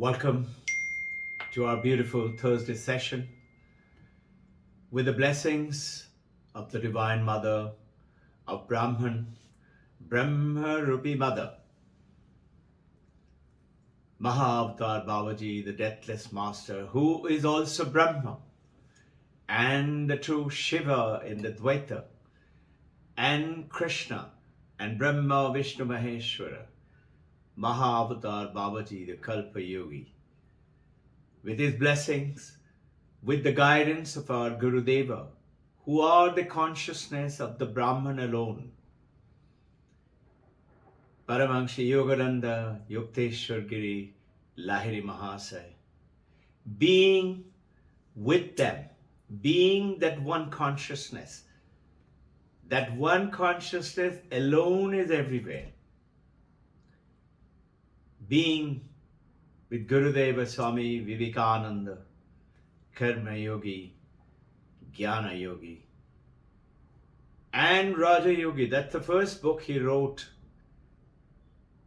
Welcome to our beautiful Thursday session with the blessings of the Divine Mother of Brahman, Brahma Rupi Mother, Mahavatar Babaji, the Deathless Master, who is also Brahma and the true Shiva in the Dvaita, and Krishna and Brahma Vishnu Maheshwara, Mahavatar Babaji, the Kalpa Yogi. With his blessings, with the guidance of our Guru Deva, who are the consciousness of the Brahman alone, Paramahansa Yogananda Yukteswar Giri Lahiri Mahasaya, being with them, being that one consciousness alone is everywhere, being with Gurudeva Swami Vivekananda, Karma Yogi, Jnana Yogi, and Raja Yogi. That's the first book he wrote.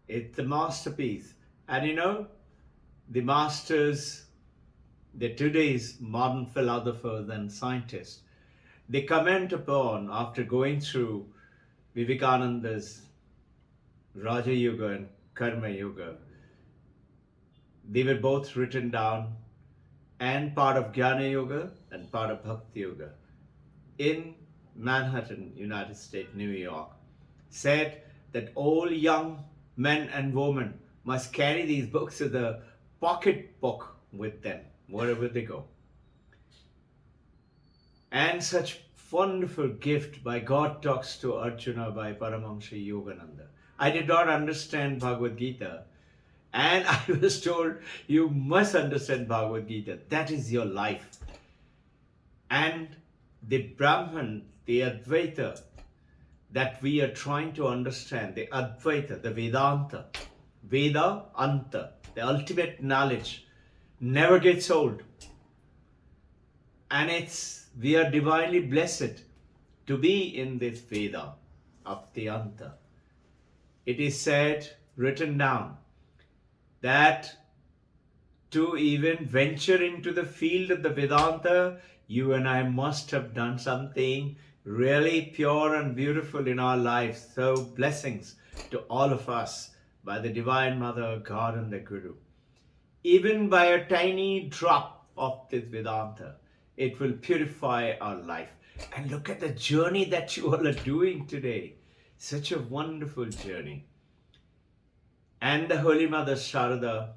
It's a masterpiece. And you know, the masters, the today's modern philosophers and scientists, they comment upon, after going through Vivekananda's Raja Yoga and Karma Yoga, they were both written down and part of Jnana Yoga and part of Bhakti Yoga in Manhattan, United States, New York, said that all young men and women must carry these books as a pocket book with them wherever they go. And such wonderful gift by God Talks to Arjuna by Paramahansa Yogananda. I did not understand Bhagavad Gita, and I was told, you must understand Bhagavad Gita. That is your life. And the Brahman, the Advaita, that we are trying to understand, the Advaita, the Vedanta, Veda, Anta, the ultimate knowledge, never gets old. And we are divinely blessed to be in this Veda of the Anta. It is said, written down, that to even venture into the field of the Vedanta, you and I must have done something really pure and beautiful in our lives. So blessings to all of us by the Divine Mother, God and the Guru. Even by a tiny drop of this Vedanta, it will purify our life. And look at the journey that you all are doing today. Such a wonderful journey. And the Holy Mother Sharada,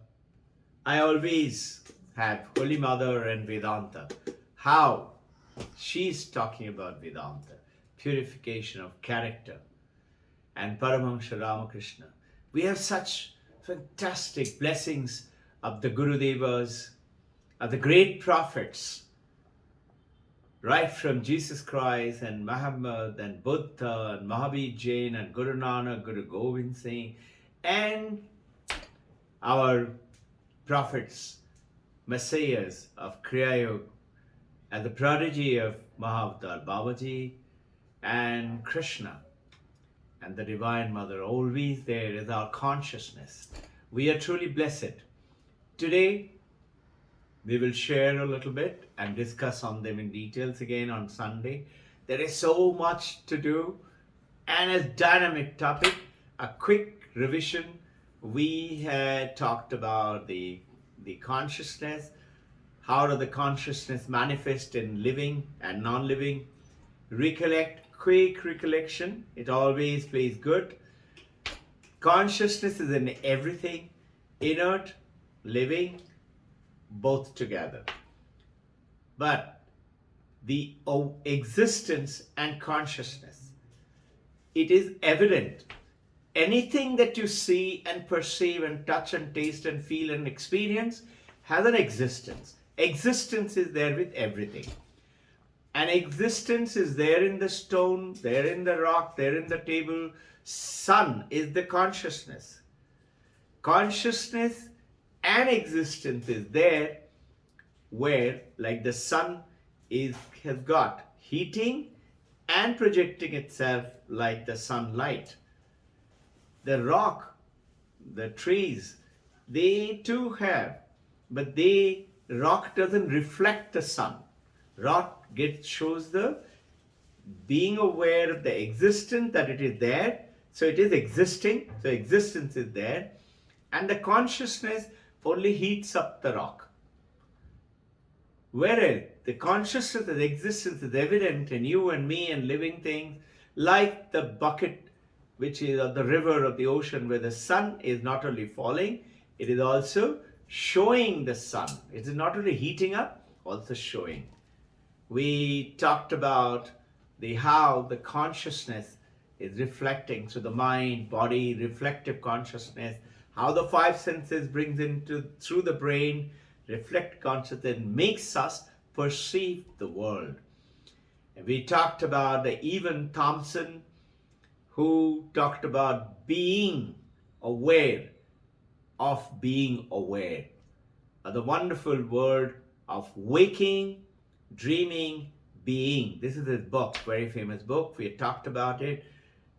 I always have Holy Mother and Vedanta. How she's talking about Vedanta, purification of character. And Paramahansa Ramakrishna. We have such fantastic blessings of the Guru Devas, of the great prophets, right from Jesus Christ and Muhammad and Buddha and Mahavir Jain and Guru Nanak, Guru Gobind Singh, and our prophets, messiahs of Kriya Yoga, and the prodigy of Mahavatar Babaji and Krishna and the Divine Mother, always there is our consciousness. We are truly blessed. Today, we will share a little bit and discuss on them in details again on Sunday. There is so much to do and a dynamic topic. A quick revision. We had talked about the consciousness. How does the consciousness manifest in living and non-living? Quick recollection. It always plays good. Consciousness is in everything, inert, living, both together. But the existence and consciousness, it is evident. Anything that you see and perceive and touch and taste and feel and experience has an existence. Existence is there with everything. And existence is there in the stone, there in the rock, there in the table. Sun is the consciousness. Consciousness and existence is there where, like the sun has got heating and projecting itself like the sunlight. The rock, the trees, they too have but rock doesn't reflect the sun. Rock shows the being aware of the existence, that it is there. So it is existing. So existence is there. And the consciousness only heats up the rock. Whereas the consciousness of existence is evident in you and me and living things, like the bucket, which is of the river of the ocean, where the sun is not only falling, it is also showing the sun. It is not only heating up, also showing. We talked about how the consciousness is reflecting, so the mind, body, reflective consciousness, how the five senses brings into through the brain, reflect consciousness, makes us perceive the world. And we talked about the Evan Thompson, who talked about being aware of being aware. The wonderful word of waking, dreaming, being. This is his book, very famous book. We had talked about it.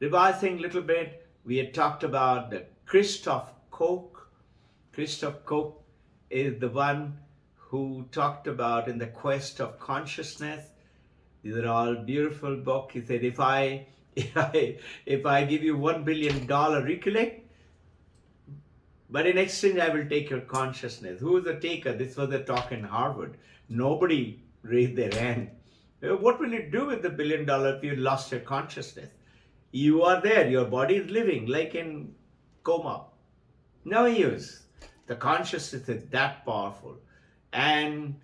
Revising a little bit, we had talked about the Christoph Koch. Christoph Koch is the one who talked about in the quest of consciousness. These are all beautiful books. He said, if I give you $1 billion, recollect, but in exchange I will take your consciousness. Who is the taker? This was a talk in Harvard. Nobody raised their hand. What will you do with the $1 billion if you lost your consciousness? You are there, your body is living like in coma. No use. The consciousness is that powerful. And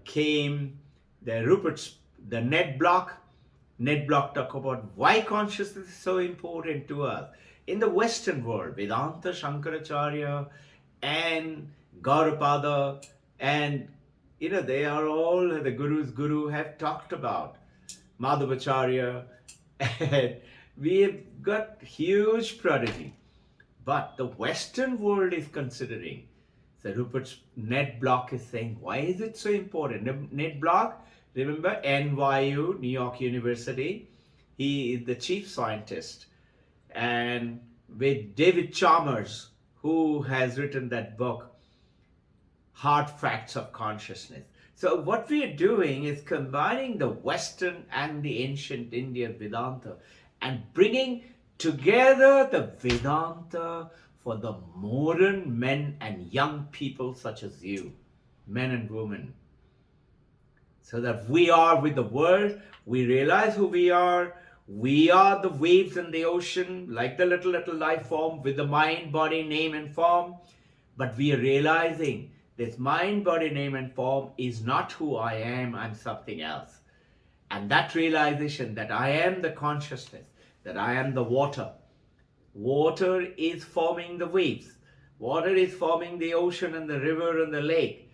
came the Ned Block. Ned Block talked about why consciousness is so important to us. In the Western world, Vedanta, Shankaracharya, and Gaudapada, and they are all, the Guru's Guru have talked about Madhavacharya, and we have got huge prodigy. But the Western world is considering. So Ned Block is saying, why is it so important? Ned Block, remember NYU, New York University, he is the chief scientist. And with David Chalmers, who has written that book, Hard Facts of Consciousness. So what we are doing is combining the Western and the ancient Indian Vedanta and bringing together the Vedanta for the modern men and young people such as you, men and women. So that we are with the world, we realize who we are the waves in the ocean, like the little life form with the mind, body, name and form. But we are realizing this mind, body, name and form is not who I am, I'm something else. And that realization that I am the consciousness, that I am the water. Water is forming the waves. Water is forming the ocean and the river and the lake.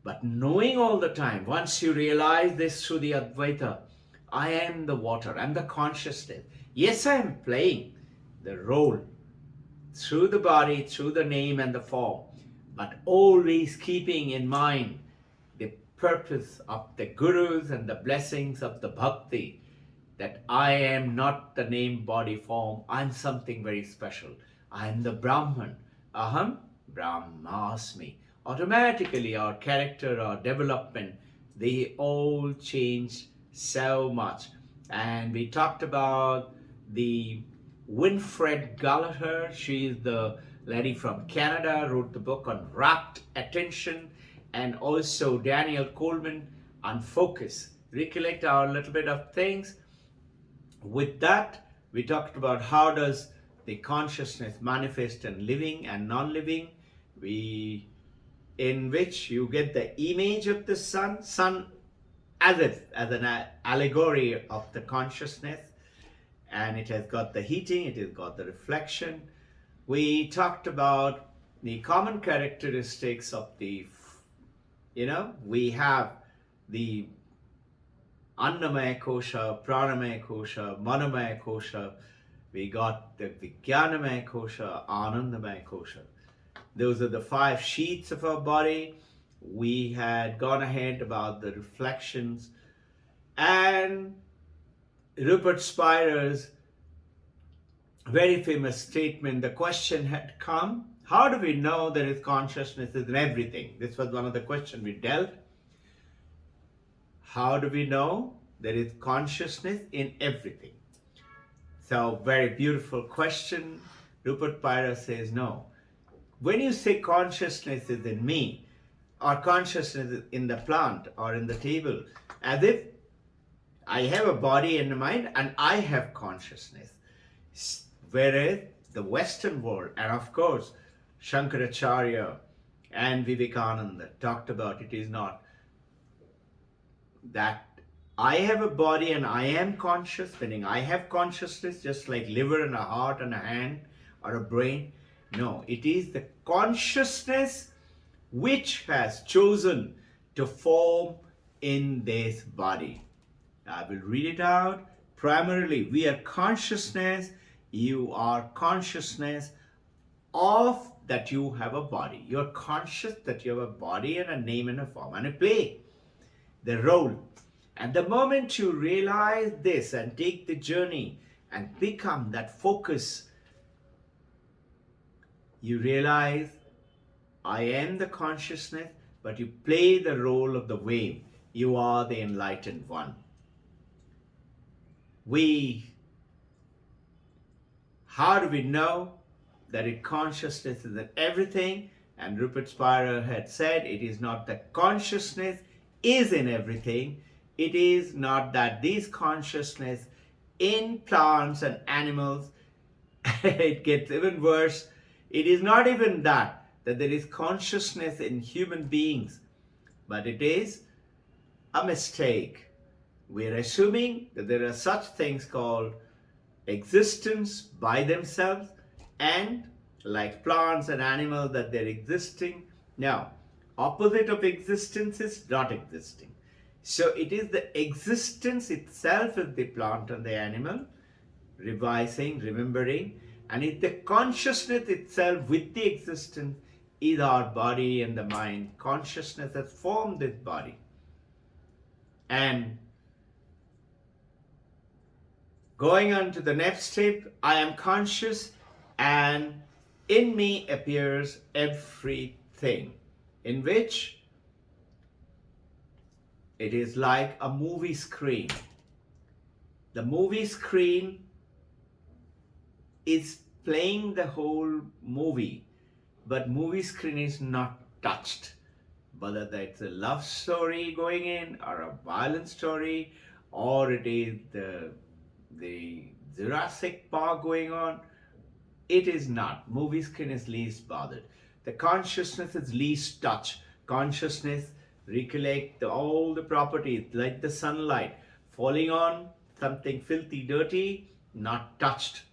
But knowing all the time, once you realize this through the Advaita, I am the water, I'm the consciousness. Yes, I am playing the role through the body, through the name and the form, but always keeping in mind the purpose of the Gurus and the blessings of the Bhakti, that I am not the name, body, form, I'm something very special. I am the Brahman. Aham Brahmasmi. Automatically our character, our development, they all change so much. And we talked about the Winfred Gallagher. She is the lady from Canada, wrote the book on rapt attention, and also Daniel Coleman on focus. Recollect our little bit of things. With that, we talked about how does the consciousness manifest in living and non-living, in which you get the image of the sun as an allegory of the consciousness, and it has got the heating, it has got the reflection. We talked about the common characteristics of we have the Annamaya Kosha, Pranamaya Kosha, Manomaya Kosha. We got the Vijnanamaya Kosha, Anandamaya Kosha. Those are the 5 sheets of our body. We had gone ahead about the reflections, and Rupert Spira's very famous statement, the question had come, How do we know there is consciousness in everything? This was one of the questions we dealt. How do we know there is consciousness in everything? So, very beautiful question. Rupert Pyra says no. When you say consciousness is in me, or consciousness is in the plant or in the table, as if I have a body and a mind and I have consciousness. Whereas the Western world, and of course, Shankaracharya and Vivekananda talked about it is not that I have a body and I am conscious, meaning I have consciousness just like liver and a heart and a hand or a brain. No, it is the consciousness which has chosen to form in this body. I will read it out. Primarily, we are consciousness. You are consciousness of that you have a body. You're conscious that you have a body and a name and a form and a play the role. And the moment you realize this and take the journey and become that focus, you realize I am the consciousness, but you play the role of the wave. You are the enlightened one. How do we know that consciousness is in everything? And Rupert Spira had said it is not that consciousness is in everything. It is not that this consciousness in plants and animals, it gets even worse. It is not even that there is consciousness in human beings, but it is a mistake. We are assuming that there are such things called existence by themselves and like plants and animals that they're existing. Now, opposite of existence is not existing. So it is the existence itself of the plant and the animal, revising, remembering, and it's the consciousness itself with the existence is our body and the mind. Consciousness has formed this body. And going on to the next step, I am conscious and in me appears everything, in which it is like a movie screen. The movie screen is playing the whole movie, but movie screen is not touched. Whether that's a love story going in or a violent story, or it is the Jurassic Park going on, it is not. Movie screen is least bothered. The consciousness is least touched. Consciousness recollect all the properties like the sunlight falling on something filthy, dirty, not touched,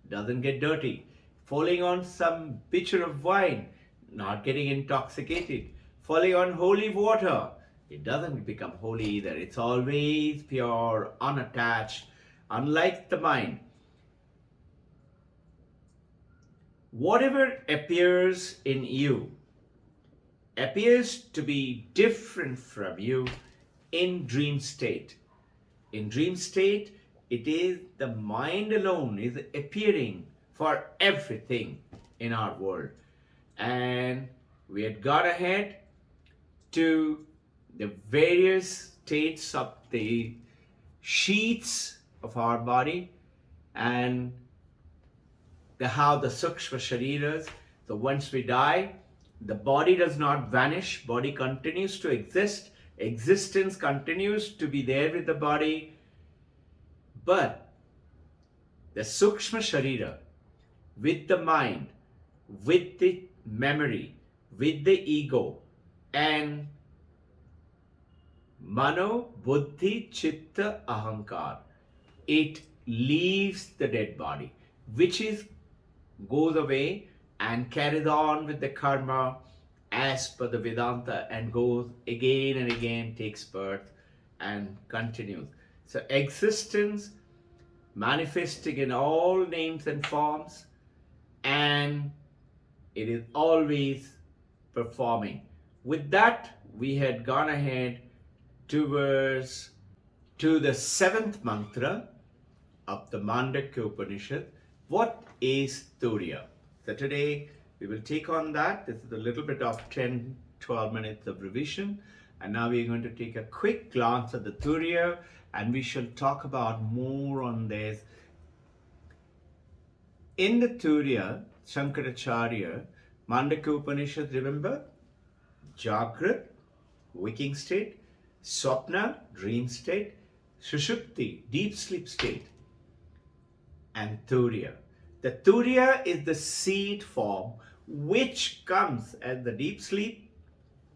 doesn't get dirty. Falling on some pitcher of wine, not getting intoxicated. Falling on holy water, it doesn't become holy either. It's always pure, unattached, unlike the mind. Whatever appears in you appears to be different from you in dream state. In dream state, it is the mind alone is appearing for everything in our world. And we had gone ahead to the various states of the sheets of our body and how the sukshma shariras. So once we die, the body does not vanish, body continues to exist, existence continues to be there with the body, but the sukshma sharira with the mind, with the memory, with the ego, and mano, buddhi, chitta, ahankar, it leaves the dead body, which goes away and carries on with the karma as per the Vedanta and goes again and again, takes birth and continues. So existence manifesting in all names and forms, and it is always performing. With that, we had gone ahead to the seventh mantra of the Mandakya Upanishad. What is Turiya? So today We will take on that. This is a little bit of 10, 12 minutes of revision. And now we're going to take a quick glance at the Turiya, and we shall talk about more on this. In the Turiya, Shankaracharya, Mandakya Upanishad, remember? Jagrat, waking state, Swapna, dream state, Sushupti, deep sleep state, and Turiya. The Turiya is the seed form which comes as the deep sleep,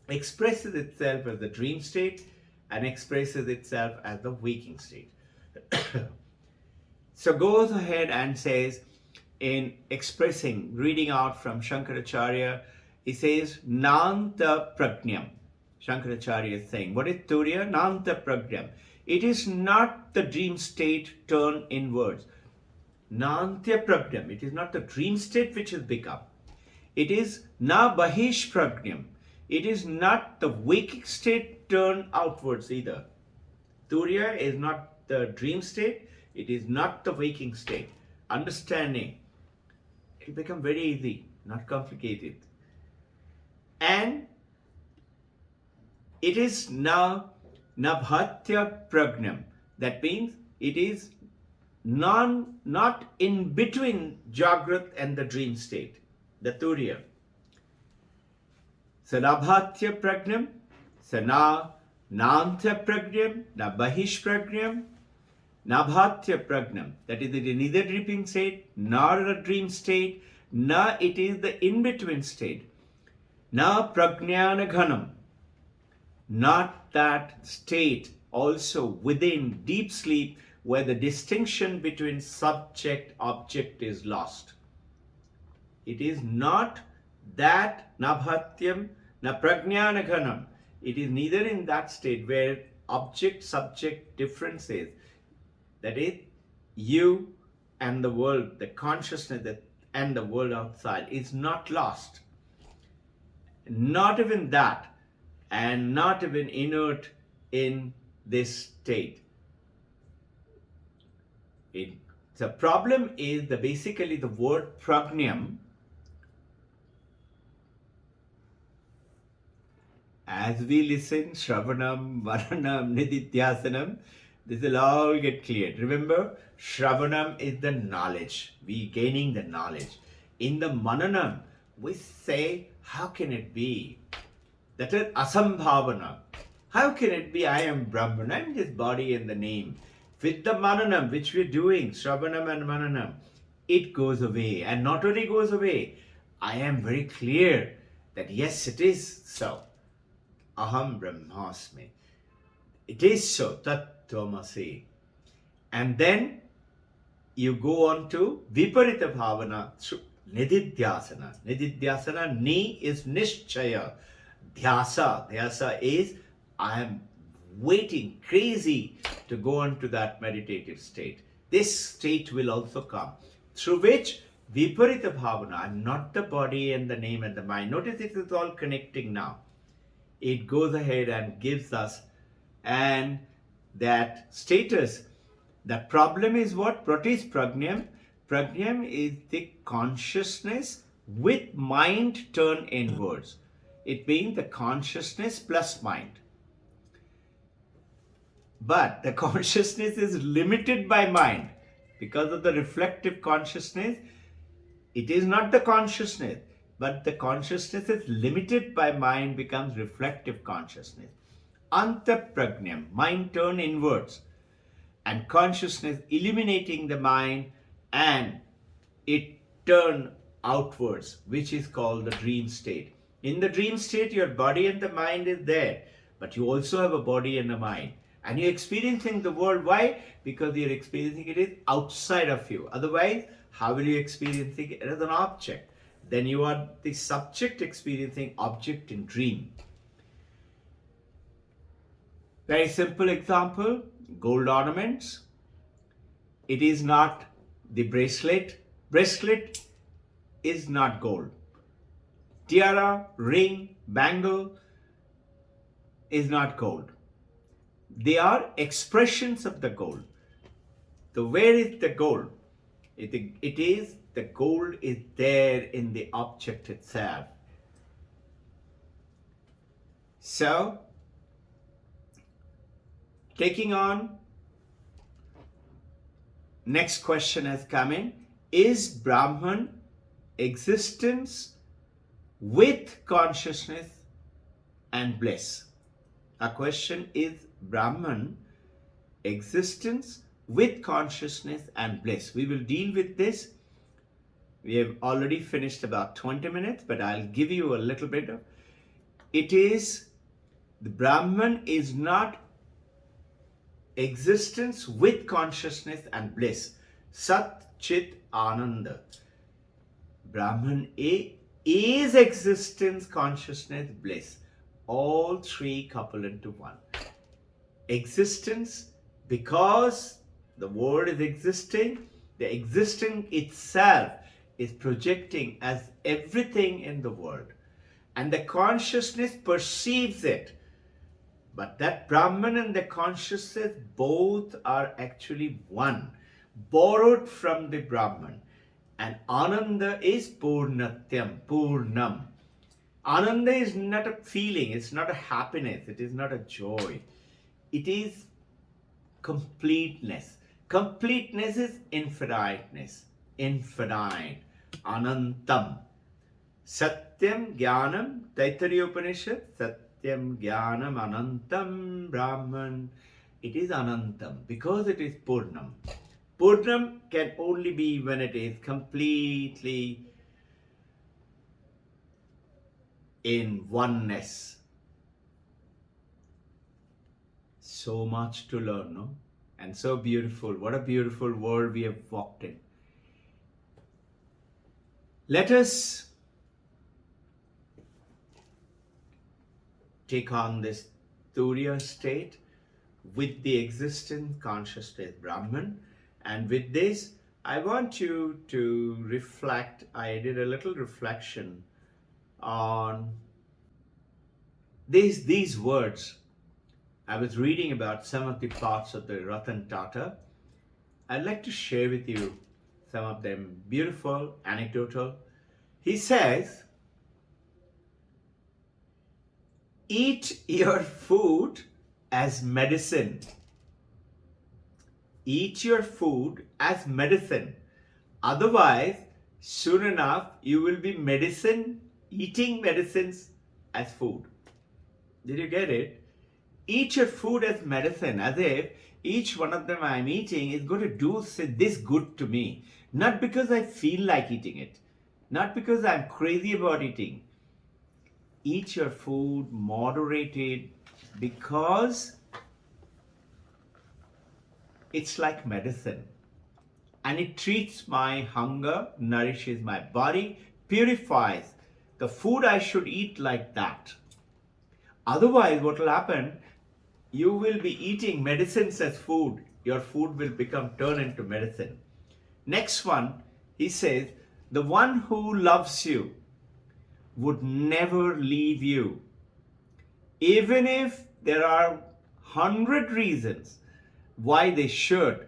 expresses itself as the dream state, and expresses itself as the waking state. So goes ahead and says, in expressing, reading out from Shankaracharya, he says, Nanta Prajnam. Shankaracharya is saying, what is Turiya? Nanta Prajnam. It is not the dream state turned inwards. Nantya Prajnam. It is not the dream state which has become. It is na Bahish Prajnam. It is not the waking state turned outwards either. Turiya is not the dream state. It is not the waking state. Understanding, it will become very easy, not complicated. And it is now Nabhatya Prajnam. That means it is not in between Jagrat and the dream state, the Turiya. So Nabhatya Prajnam, so Nantya Prajnam, na Bahish Prajnam, Nabhatya Prajnam. That is, it is neither dreaming state nor a dream state, nor it is the in-between state. Na Prajnana Ghanam. Not that state also within deep sleep where the distinction between subject object is lost. It is not that Nabhatyam na Prajnana Ghanam. It is neither in that state where object subject difference is. That is, you and the world, the consciousness and the world outside is not lost. Not even that, and not even inert in this state. The problem is basically the word prajnam, as we listen, Shravanam, Varanam, Nididhyasanam, this will all get cleared. Remember, Shravanam is the knowledge. We gaining the knowledge. In the Mananam, we say, how can it be? That is Asambhavana. How can it be I am Brahman? I am this body and the name. With the Mananam, which we are doing, Shravanam and Mananam, it goes away. And not only goes away, I am very clear that yes, it is so. Aham Brahmasmi. It is so. Tat Tvamasi. And then you go on to Viparita Bhavana, Nididhyasana. Nididhyasana, Ni is Nishchaya. Dhyasa is I am waiting, crazy to go on to that meditative state. This state will also come, through which Viparita Bhavana, I am not the body and the name and the mind. Notice it is all connecting now. It goes ahead and gives us and that status. The problem is what? What is Prajnam? Prajnam is the consciousness with mind turned inwards. It being the consciousness plus mind. But the consciousness is limited by mind. Because of the reflective consciousness, it is not the consciousness, but the consciousness is limited by mind, becomes reflective consciousness. Antaprajnam, mind turned inwards, and consciousness illuminating the mind, and it turned outwards, which is called the dream state. In the dream state, your body and the mind is there, but you also have a body and a mind. And you're experiencing the world. Why? Because you're experiencing it outside of you. Otherwise, how will you experience it as an object? Then you are the subject experiencing object in dream. Very simple example, gold ornaments. It is not the bracelet. Bracelet is not gold. Tiara, ring, bangle is not gold. They are expressions of the gold. So where is the gold? It is, the gold is there in the object itself. So, taking on, next question has come in. Is Brahman existence with consciousness and bliss? Our question is Brahman existence with consciousness and bliss. We will deal with this. We have already finished about 20 minutes, but I'll give you a little bit of it. Is the Brahman is not existence with consciousness and bliss. Sat Chit Ananda. Brahman is existence, consciousness, bliss. All three coupled into one. Existence, because the world is existing, the existing itself is projecting as everything in the world. And the consciousness perceives it. But that Brahman and the consciousness both are actually one, borrowed from the Brahman. And Ananda is Purnatyam, Purnam. Ananda is not a feeling, it's not a happiness, it is not a joy. It is completeness. Completeness is infiniteness, infinite, Anantam. Satyam Jnanam, Taittiriya Upanishad, Satyam Jnanam Anantam Brahman. It is Anantam because it is Purnam. Purnam can only be when it is completely in oneness. So much to learn, no? And so beautiful. What a beautiful world we have walked in. Let us take on this Turiya state with the existent consciousness Brahman. And with this, I want you to reflect. I did a little reflection on these words. I was reading about some of the parts of the Ratan Tata. I'd like to share with you some of them, beautiful, anecdotal. He says, eat your food as medicine. Eat your food as medicine. Otherwise, soon enough, you will be eating medicines as food. Did you get it? Eat your food as medicine, as if each one of them I'm eating is going to do this good to me. Not because I feel like eating it. Not because I'm crazy about eating. Eat your food moderated because it's like medicine. And it treats my hunger, nourishes my body, purifies. The food I should eat like that. Otherwise, what will happen? You will be eating medicines as food. Your food will turn into medicine. Next one, he says, the one who loves you would never leave you. Even if there are 100 reasons why they should,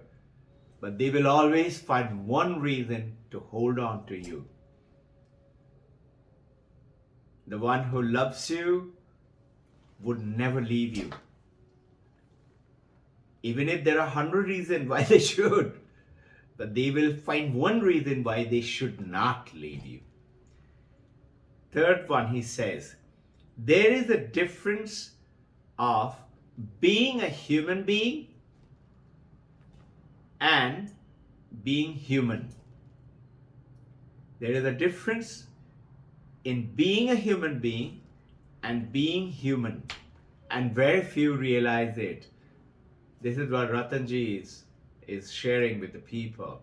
but they will always find one reason to hold on to you. The one who loves you would never leave you. Even if there are 100 reasons why they should, but they will find one reason why they should not leave you. Third one, he says, there is a difference of being a human being and being human. There is a difference in being a human being and being human, and very few realize it. This is what Ratanji is sharing with the people.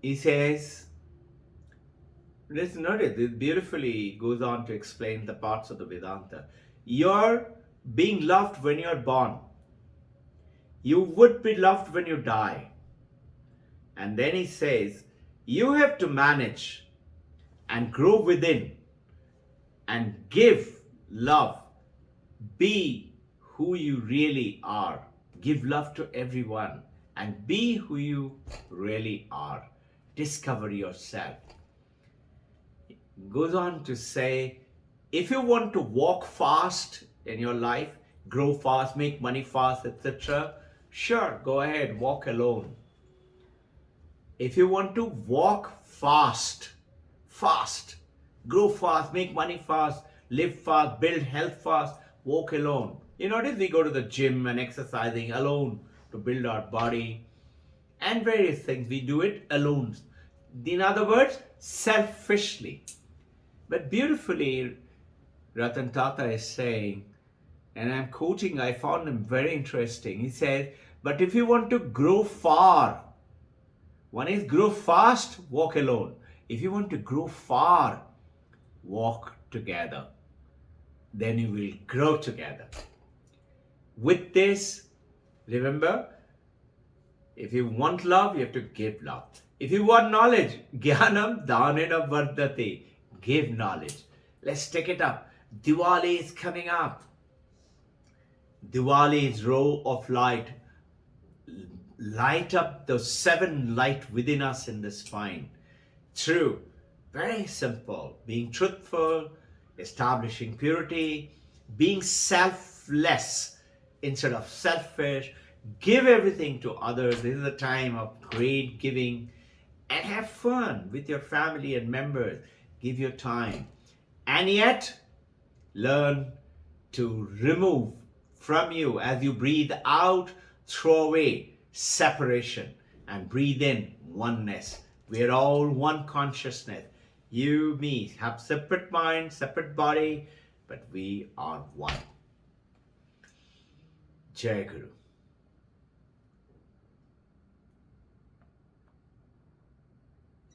He says, let's notice, this beautifully goes on to explain the parts of the Vedanta. You're being loved when you're born. You would be loved when you die. And then he says, you have to manage and grow within and give love. Be who you really are. Give love to everyone and be who you really are. Discover yourself. Goes on to say, if you want to walk fast in your life, grow fast, make money fast, etc., sure, go ahead, walk alone. If you want to walk fast, grow fast, make money fast, live fast, build health fast, walk alone. You notice we go to the gym and exercising alone to build our body and various things. We do it alone. In other words, selfishly. But beautifully, Ratan Tata is saying, and I'm quoting, I found him very interesting. He said, but if you want to grow far, one is grow fast, walk alone. If you want to grow far, walk together. Then you will grow together. With this, remember, if you want love, you have to give love. If you want knowledge, jnanam dhanena vardhate. Give knowledge. Let's take it up. Diwali is coming up. Diwali is row of light. Light up the 7 light within us in the spine. True. Very simple. Being truthful, establishing purity, being selfless instead of selfish. Give everything to others. This is a time of great giving. And have fun with your family and members. Give your time. And yet, learn to remove from you as you breathe out, throw away separation and breathe in oneness. We're all one consciousness. You, me, have separate mind, separate body, but we are one. Jai Guru.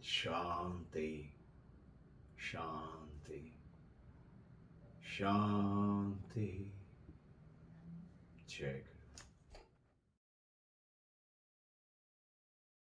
Shanti, Shanti, Shanti. Jai Guru.